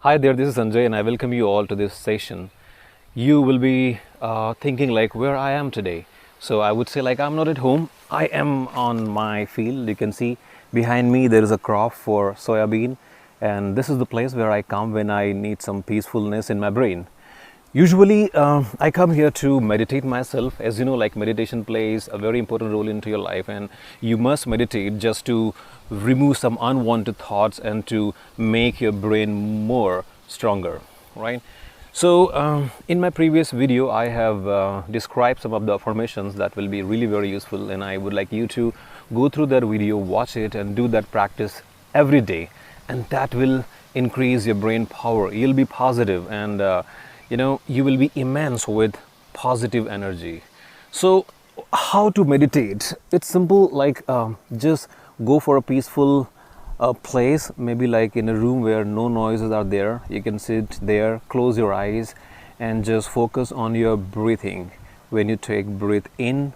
Hi there, this is Sanjay and I welcome you all to this session. You will be thinking like where I am today. So I would say like I'm not at home. I am on my field. You can see behind me there is a crop for soybean, and this is the place where I come when I need some peacefulness in my brain. Usually, I come here to meditate myself. As you know, like meditation plays a very important role into your life, and you must meditate just to remove some unwanted thoughts and to make your brain more stronger, right? So, in my previous video, I have described some of the affirmations that will be really very useful, and I would like you to go through that video, watch it, and do that practice every day, and that will increase your brain power. You'll be positive and you will be immense with positive energy. So how to meditate? It's simple, like just go for a peaceful place, maybe like in a room where no noises are there. You can sit there, close your eyes, and just focus on your breathing. When you take breath in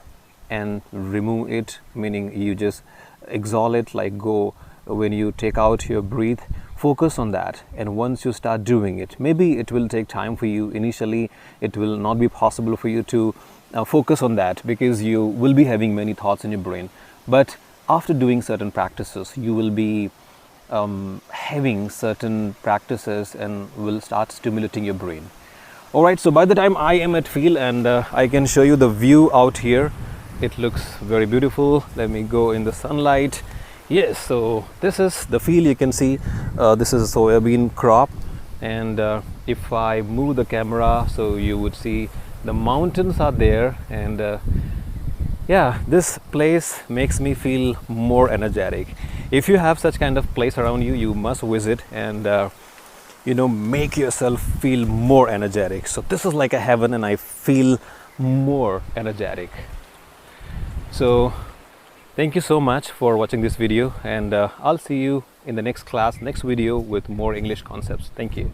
and remove it, meaning you just exhale it, like go. When you take out your breath, focus on that, and once you start doing it, maybe it will take time for you. Initially it will not be possible for you to focus on that because you will be having many thoughts in your brain, but after doing certain practices you will be having certain practices and will start stimulating your brain. All right, so by the time I am at field and I can show you the view out here, it looks very beautiful. Let me go in the sunlight. Yes, so this is the field. You can see this is a soybean crop, and if I move the camera, so you would see the mountains are there, and yeah, this place makes me feel more energetic. If you have such kind of place around you, you must visit and make yourself feel more energetic. So this is like a heaven, and I feel more energetic. So thank you so much for watching this video, and I'll see you in the next class, next video with more English concepts. Thank you.